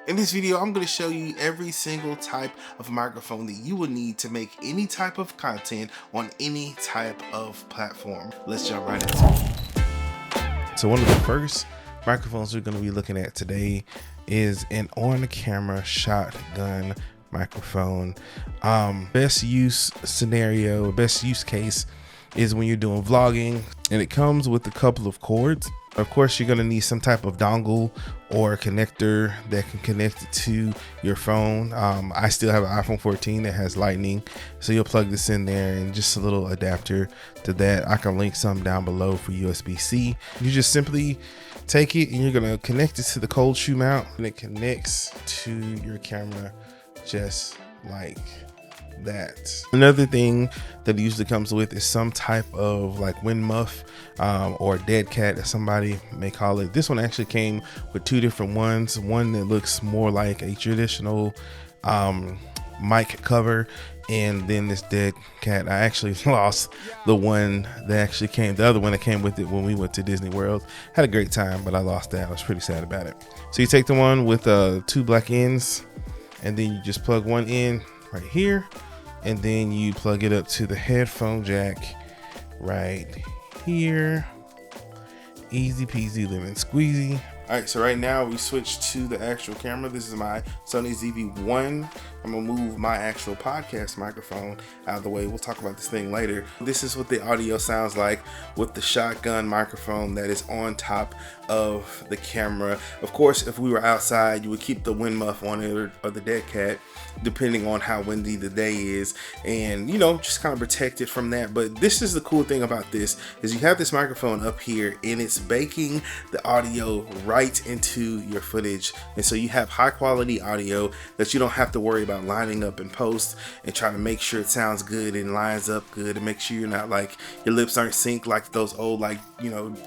In this video, I'm going to show you every single type of microphone that you will need to make any type of content on any type of platform. Let's jump right into it. So one of the first microphones we're going to be looking at today is an on-camera shotgun microphone. Best use scenario, best use case is when you're doing vlogging, and it comes with a couple of cords. Of course, you're going to need some type of dongle or connector that can connect it to your phone. I still have an iPhone 14 that has lightning, so you'll plug this in there and just a little adapter to that. I can link some down below for USB-C. You just simply take it and you're going to connect it to the cold shoe mount, and it connects to your camera just like that. Another thing that it usually comes with is some type of like wind muff or dead cat, as somebody may call it. This one actually came with two different ones, one that looks more like a traditional mic cover, and then this dead cat. I actually lost the one that actually came, the other one that came with it when we went to Disney World. Had a great time, but I lost that. I was pretty sad about it. So you take the one with two black ends, and then you just plug one in right here, and then you plug it up to the headphone jack right here. Easy peasy lemon squeezy. All right, so right now we switched to the actual camera. This is my Sony ZV-1. I'm gonna move my actual podcast microphone out of the way. We'll talk about this thing later. This is what the audio sounds like with the shotgun microphone that is on top of the camera. Of course, if we were outside, you would keep the wind muff on it or the dead cat, depending on how windy the day is, and just kind of protect it from that. But this is the cool thing about this, is you have this microphone up here and it's baking the audio right into your footage, and so you have high quality audio that you don't have to worry about lining up in post and trying to make sure it sounds good and lines up good, and make sure you're not like, your lips aren't synced like those old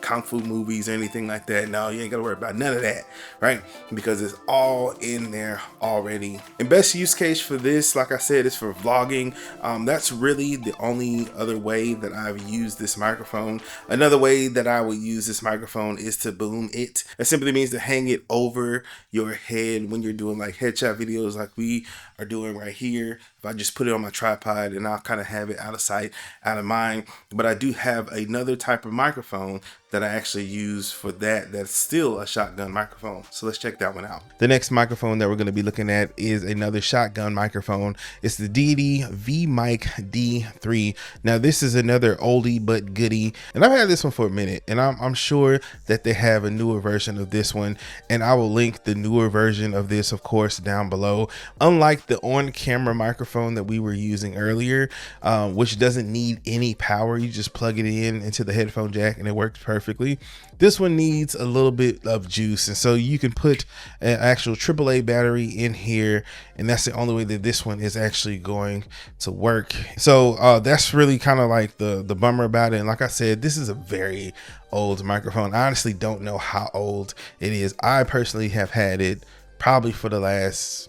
kung fu movies or anything like that. No, you ain't gotta worry about none of that, right? Because it's all in there already. And best use case for this, like I said, is for vlogging. That's really the only other way that I've used this microphone. Another way that I would use this microphone is to boom it. It simply means to hang it over your head when you're doing like headshot videos like we are doing right here. If I just put it on my tripod, and I'll kind of have it out of sight, out of mind. But I do have another type of microphone that I actually use for that, that's still a shotgun microphone. So let's check that one out. The next microphone that we're going to be looking at is another shotgun microphone. It's the DD V-Mic D3. Now this is another oldie but goodie, and I've had this one for a minute, and I'm sure that they have a newer version of this one, and I will link the newer version of this, of course, down below. Unlike the on-camera microphone that we were using earlier, which doesn't need any power, you just plug it in into the headphone jack and it works perfectly. This one needs a little bit of juice, and so you can put an actual AAA battery in here, and that's the only way that this one is actually going to work. So that's really kind of like the bummer about it. And like I said, this is a very old microphone. I honestly don't know how old it is. I personally have had it probably for the last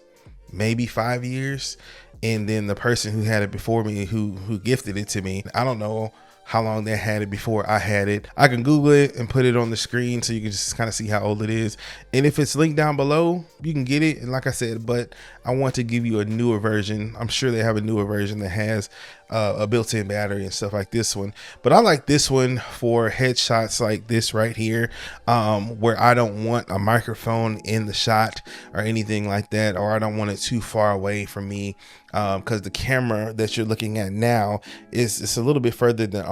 maybe 5 years, and then the person who had it before me, who gifted it to me, I don't know how long they had it before I had it. I can Google it and put it on the screen so you can just kind of see how old it is. And if it's linked down below, you can get it. And like I said, but I want to give you a newer version. I'm sure they have a newer version that has a built-in battery and stuff like this one. But I like this one for headshots like this right here, where I don't want a microphone in the shot or anything like that, or I don't want it too far away from me, because the camera that you're looking at now is a little bit further than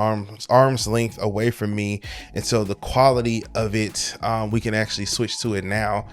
arm's length away from me, and so the quality of it, we can actually switch to it now.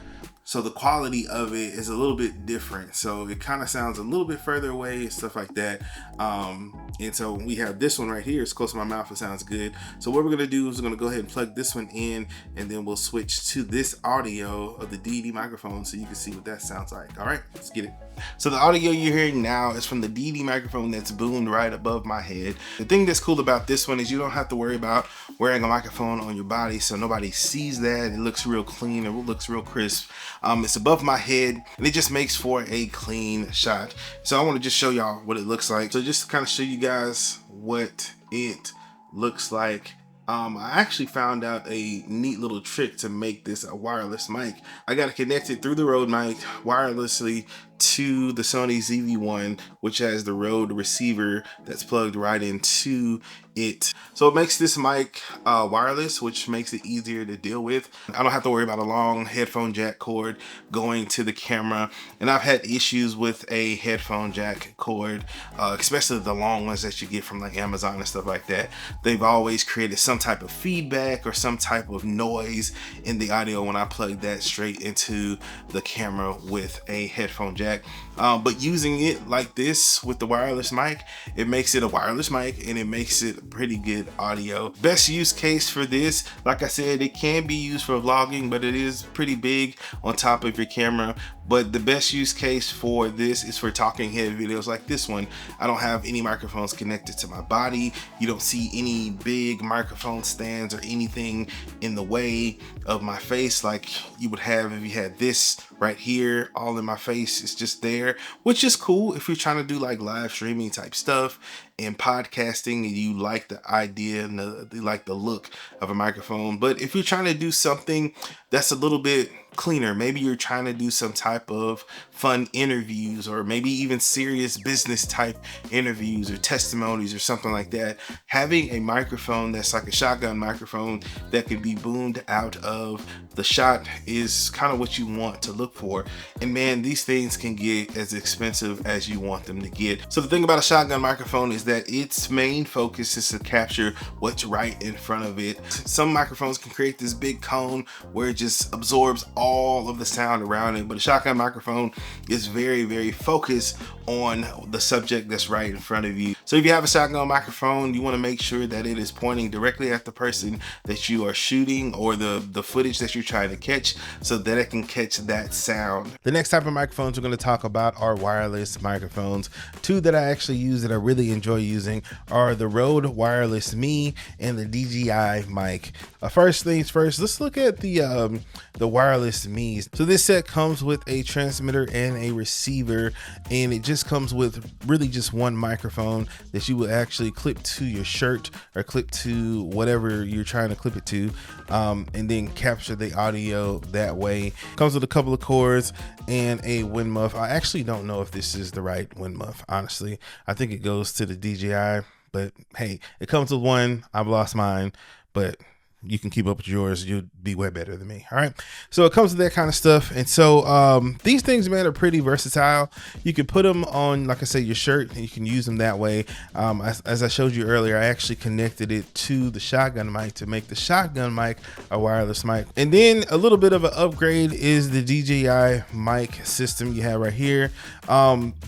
So the quality of it is a little bit different. So it kind of sounds a little bit further away and stuff like that. And so we have this one right here. It's close to my mouth. It sounds good. So what we're going to do is we're going to go ahead and plug this one in, and then we'll switch to this audio of the DD microphone so you can see what that sounds like. All right, let's get it. So the audio you're hearing now is from the DD microphone that's boomed right above my head. The thing that's cool about this one is you don't have to worry about wearing a microphone on your body, so nobody sees that. It looks real clean. It looks real crisp. It's above my head, and it just makes for a clean shot. So I want to just show y'all what it looks like. So just to kind of show you guys what it looks like I actually found out a neat little trick to make this a wireless mic. I got it connected through the Rode mic wirelessly to the Sony ZV-1, which has the Rode receiver that's plugged right into it. So it makes this mic wireless, which makes it easier to deal with. I don't have to worry about a long headphone jack cord going to the camera. And I've had issues with a headphone jack cord, especially the long ones that you get from like Amazon and stuff like that. They've always created some type of feedback or some type of noise in the audio when I plug that straight into the camera with a headphone jack. But using it like this with the wireless mic, it makes it a wireless mic and it makes it pretty good audio. Best use case for this, like I said, it can be used for vlogging, but it is pretty big on top of your camera. But the best use case for this is for talking head videos like this one. I don't have any microphones connected to my body. You don't see any big microphone stands or anything in the way of my face like you would have if you had this right here all in my face. It's just there, which is cool if you're trying to do like live streaming type stuff and podcasting and you like the idea and like the look of a microphone. But if you're trying to do something that's a little bit cleaner, maybe you're trying to do some type of fun interviews or maybe even serious business type interviews or testimonies or something like that, having a microphone that's like a shotgun microphone that can be boomed out of the shot is kind of what you want to look for. And man, these things can get as expensive as you want them to get. So the thing about a shotgun microphone is that its main focus is to capture what's right in front of it. Some microphones can create this big cone where it just absorbs all of the sound around it, but a shotgun microphone is very, very focused on the subject that's right in front of you. So if you have a shotgun microphone, you want to make sure that it is pointing directly at the person that you are shooting or the footage that you're trying to catch so that it can catch that sound. The next type of microphones we're going to talk about are wireless microphones. Two that I actually use that I really enjoy using are the Rode Wireless Me and the DJI mic. First things first, let's look at the Wireless Me. So this set comes with a transmitter and a receiver, and it just comes with really just one microphone that you would actually clip to your shirt or clip to whatever you're trying to clip it to, and then capture the audio that way. Comes with a couple of cords and a wind muff. I actually don't know if this is the right wind muff, honestly. I think it goes to the DJI, but hey, it comes with one. I've lost mine, but you can keep up with yours. You'll be way better than me. All right. So it comes with that kind of stuff. And so these things, man, are pretty versatile. You can put them on, like I said, your shirt, and you can use them that way. As I showed you earlier, I actually connected it to the shotgun mic to make the shotgun mic a wireless mic. And then a little bit of an upgrade is the DJI mic system you have right here.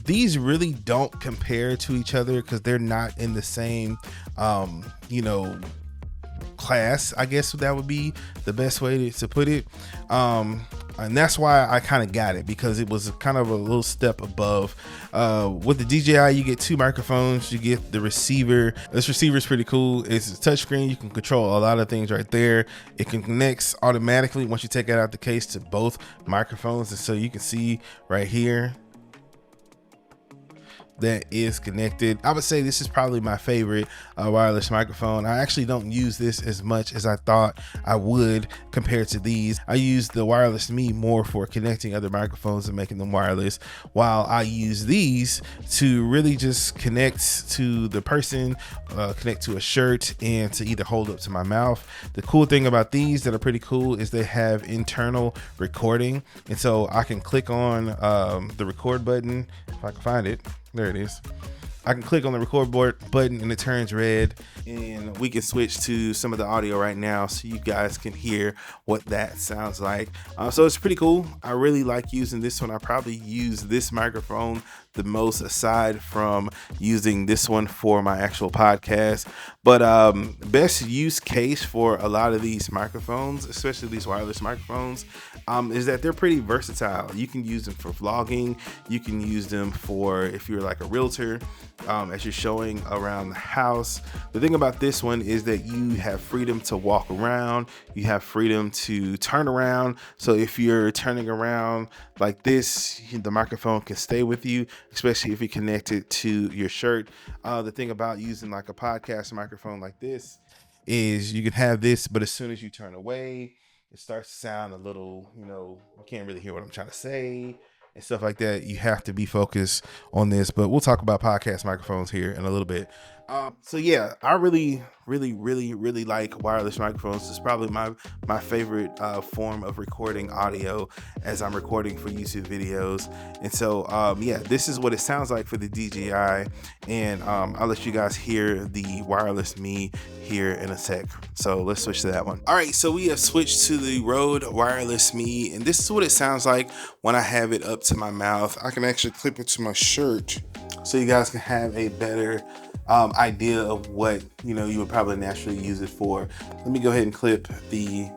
These really don't compare to each other because they're not in the same, class, I guess that would be the best way to put it. And that's why I kind of got it, because it was kind of a little step above. With the DJI, you get two microphones, you get the receiver. This receiver is pretty cool. It's a touchscreen. You can control a lot of things right there. It can connect automatically once you take it out the case to both microphones. And so you can see right here that is connected. I would say this is probably my favorite wireless microphone. I actually don't use this as much as I thought I would compared to these. I use the Wireless Me more for connecting other microphones and making them wireless, while I use these to really just connect to the person, connect to a shirt, and to either hold up to my mouth. The cool thing about these that are pretty cool is they have internal recording, and so I can click on the record button if I can find it. There it is. I can click on the record button and it turns red, and we can switch to some of the audio right now so you guys can hear what that sounds like. So it's pretty cool. I really like using this one. I probably use this microphone the most, aside from using this one for my actual podcast. But best use case for a lot of these microphones, especially these wireless microphones, is that they're pretty versatile. You can use them for vlogging. You can use them for if you're like a realtor, as you're showing around the house. The thing about this one is that you have freedom to walk around. You have freedom to turn around. So if you're turning around like this, the microphone can stay with you, especially if you connect it to your shirt. The thing about using like a podcast microphone like this is you can have this, but as soon as you turn away, it starts to sound a little, you can't really hear what I'm trying to say and stuff like that. You have to be focused on this, but we'll talk about podcast microphones here in a little bit. So yeah, I really like wireless microphones. It's probably my favorite form of recording audio as I'm recording for YouTube videos. And so yeah, this is what it sounds like for the DJI, and I'll let you guys hear the wireless me here in a sec. So let's switch to that one. All right, so we have switched to the Rode Wireless Me, and this is what it sounds like when I have it up to my mouth. I can actually clip it to my shirt so you guys can have a better idea of what you would probably naturally use it for. Let me go ahead and clip the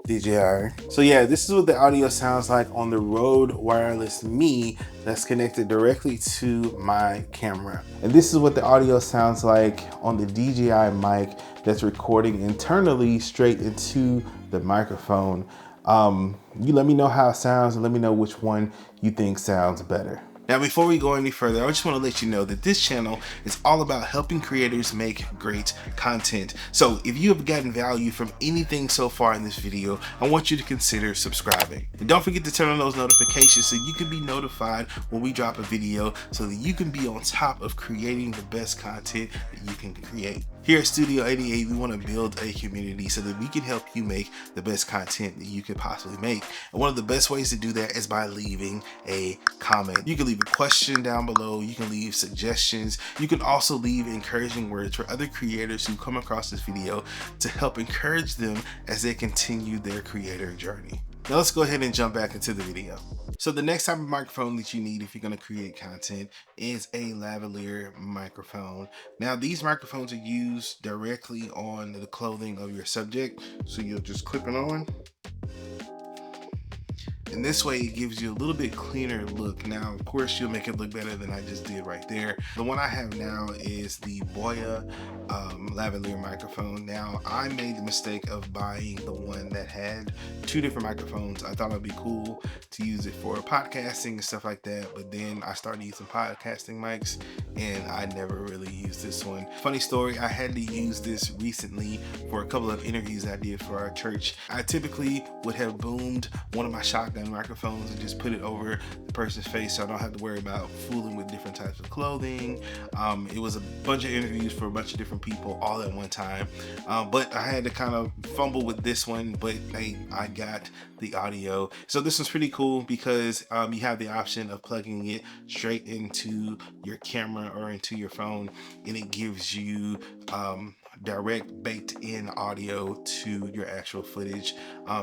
DJI. So yeah, this is what the audio sounds like on the Rode Wireless Me that's connected directly to my camera. And this is what the audio sounds like on the DJI mic that's recording internally straight into the microphone. You let me know how it sounds and let me know which one you think sounds better. Now, before we go any further, I just want to let you know that this channel is all about helping creators make great content. So if you have gotten value from anything so far in this video, I want you to consider subscribing. And don't forget to turn on those notifications so you can be notified when we drop a video, so that you can be on top of creating the best content that you can create. Here at Studio 88, we want to build a community so that we can help you make the best content that you can possibly make. And one of the best ways to do that is by leaving a comment. You can leave a question down below. You can leave suggestions. You can also leave encouraging words for other creators who come across this video to help encourage them as they continue their creator journey. Now let's go ahead and jump back into the video. So the next type of microphone that you need if you're going to create content is a lavalier microphone. Now these microphones are used directly on the clothing of your subject. So you'll just clip it on. And this way it gives you a little bit cleaner look. Now, of course, you'll make it look better than I just did right there. The one I have now is the Boya lavalier microphone. Now, I made the mistake of buying the one that had two different microphones. I thought it'd be cool to use it for podcasting and stuff like that. But then I started using podcasting mics and I never really used this one. Funny story, I had to use this recently for a couple of interviews I did for our church. I typically would have boomed one of my shotgun microphones and just put it over the person's face so I don't have to worry about fooling with different types of clothing. It was a bunch of interviews for a bunch of different people all at one time, but I had to kind of fumble with this one, but hey, I got the audio. So this one's pretty cool because you have the option of plugging it straight into your camera or into your phone, and it gives you direct baked-in audio to your actual footage,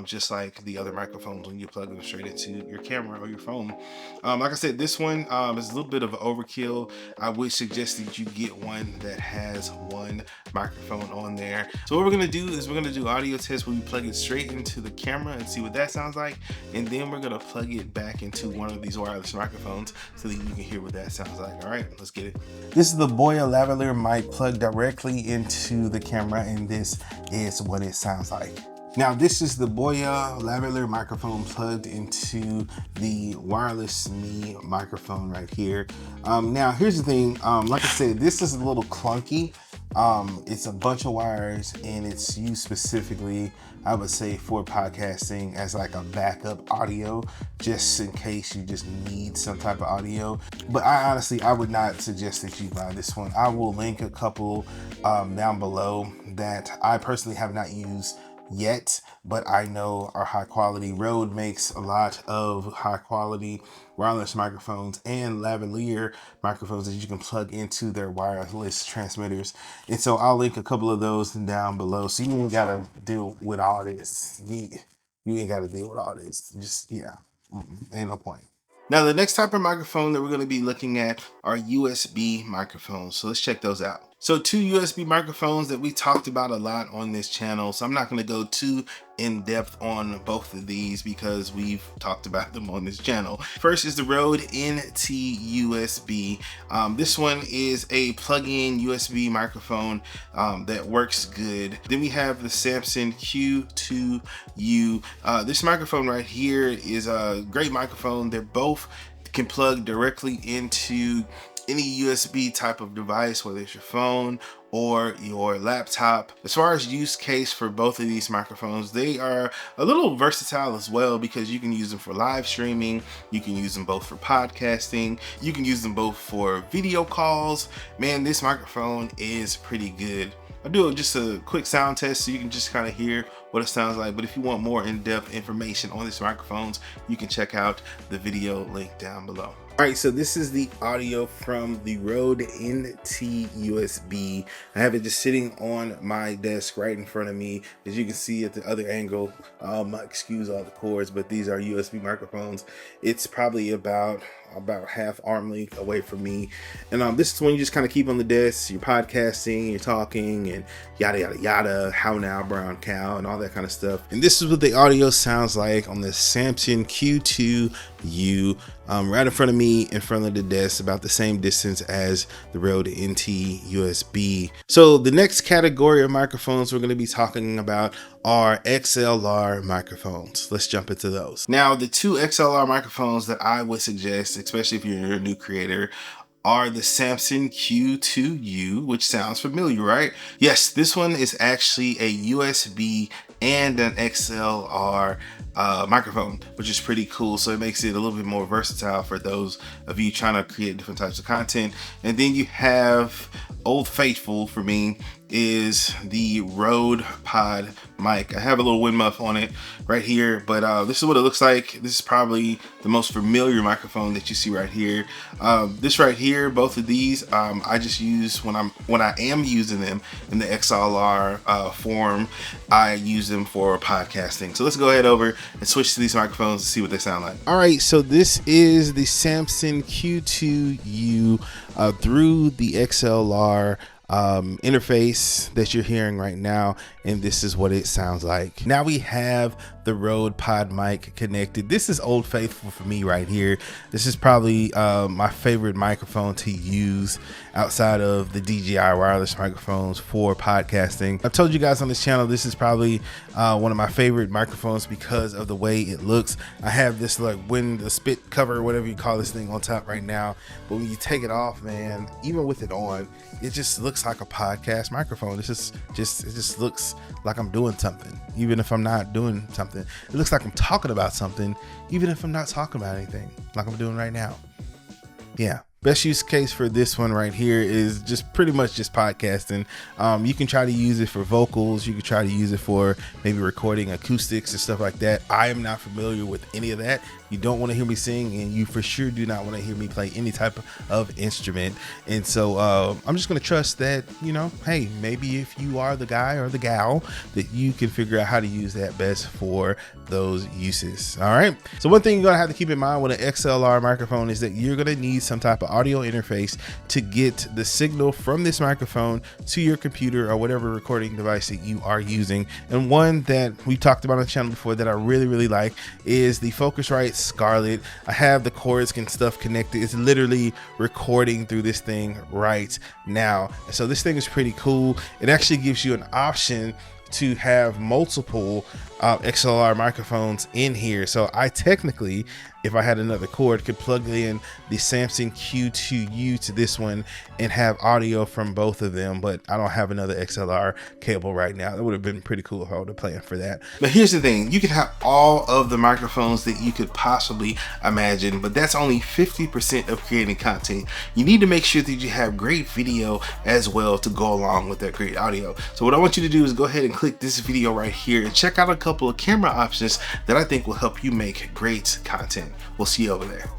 just like the other microphones when you plug them straight into your camera or your phone. Like I said, this one is a little bit of an overkill. I would suggest that you get one that has one microphone on there. So what we're gonna do is we're gonna do audio tests where we plug it straight into the camera and see what that sounds like, and then we're gonna plug it back into one of these wireless microphones so that you can hear what that sounds like. All right, let's get it. This is the Boya lavalier mic plugged directly into the camera, and this is what it sounds like. Now this is the Boya lavalier microphone plugged into the wireless me microphone right here. Now here's the thing, like I said, this is a little clunky. It's a bunch of wires and it's used specifically, I would say, for podcasting as like a backup audio, just in case you just need some type of audio. But I would not suggest that you buy this one. I will link a couple down below that I personally have not used yet, but I know are high quality. Rode makes a lot of high quality wireless microphones and lavalier microphones that you can plug into their wireless transmitters, and so I'll link a couple of those down below, so you ain't gotta deal with all this. You ain't gotta deal with all this. Just ain't no point. Now the next type of microphone that we're going to be looking at are USB microphones. So let's check those out. So two USB microphones that we talked about a lot on this channel. So I'm not going to go too in depth on both of these because we've talked about them on this channel. First is the Rode NT USB. This one is a plug-in USB microphone that works good. Then we have the Samson Q2U. This microphone right here is a great microphone. They're both can plug directly into any USB type of device, whether it's your phone or your laptop. As far as use case for both of these microphones, they are a little versatile as well, because you can use them for live streaming, you can use them both for podcasting, you can use them both for video calls. Man, this microphone is pretty good. I'll do just a quick sound test so you can just kind of hear what it sounds like. But if you want more in-depth information on these microphones, you can check out the video link down below. All right, so this is the audio from the Rode NT USB. I have it just sitting on my desk right in front of me. As you can see at the other angle, excuse all the cords, but these are USB microphones. It's probably about half arm length away from me. And this is when you just kind of keep on the desk, you're podcasting, you're talking, and yada, yada, yada, how now, brown cow, and all that kind of stuff. And this is what the audio sounds like on the Samson Q2U, right in front of me, in front of the desk, about the same distance as the Rode NT USB. So the next category of microphones we're going to be talking about are XLR microphones. Let's jump into those. Now, the two XLR microphones that I would suggest, especially if you're a new creator, are the Samson Q2U, which sounds familiar, right? Yes, this one is actually a USB and an XLR microphone, which is pretty cool. So it makes it a little bit more versatile for those of you trying to create different types of content. And then you have Old Faithful, for me, is the Rode Pod mic. I have a little wind muff on it right here, but this is what it looks like. This is probably the most familiar microphone that you see right here. This right here, both of these, I just use when I am using them in the XLR form. I use them for podcasting. So let's go ahead over and switch to these microphones and see what they sound like. All right, so this is the Samson Q2U through the XLR interface that you're hearing right now, and this is what it sounds like. Now we have the Rode Pod mic connected. This is Old Faithful for me right here. This is probably my favorite microphone to use outside of the DJI wireless microphones for podcasting. I've told you guys on this channel, this is probably one of my favorite microphones because of the way it looks. I have this like the spit cover, whatever you call this thing, on top right now, but when you take it off, man, even with it on, it just looks like a podcast microphone. It just looks like I'm doing something, even if I'm not doing something. It looks like I'm talking about something, even if I'm not talking about anything, like I'm doing right now. Yeah. Best use case for this one right here is just pretty much just podcasting. You can try to use it for vocals. You can try to use it for maybe recording acoustics and stuff like that. I am not familiar with any of that. You don't want to hear me sing, and you for sure do not want to hear me play any type of instrument. And so I'm just going to trust that, you know, hey, maybe if you are the guy or the gal, that you can figure out how to use that best for those uses. All right. So one thing you're going to have to keep in mind with an XLR microphone is that you're going to need some type of audio interface to get the signal from this microphone to your computer or whatever recording device that you are using. And one that we talked about on the channel before that I really like is the Focusrite Scarlett. I have the cords and stuff connected. It's literally recording through this thing right now. So this thing is pretty cool. It actually gives you an option to have multiple XLR microphones in here. So I technically, if I had another cord, could plug in the Samson Q2U to this one and have audio from both of them, but I don't have another XLR cable right now. That would have been pretty cool if I would have planned for that. But here's the thing, you can have all of the microphones that you could possibly imagine, but that's only 50% of creating content. You need to make sure that you have great video as well to go along with that great audio. So what I want you to do is go ahead and click this video right here and check out a couple of camera options that I think will help you make great content. We'll see you over there.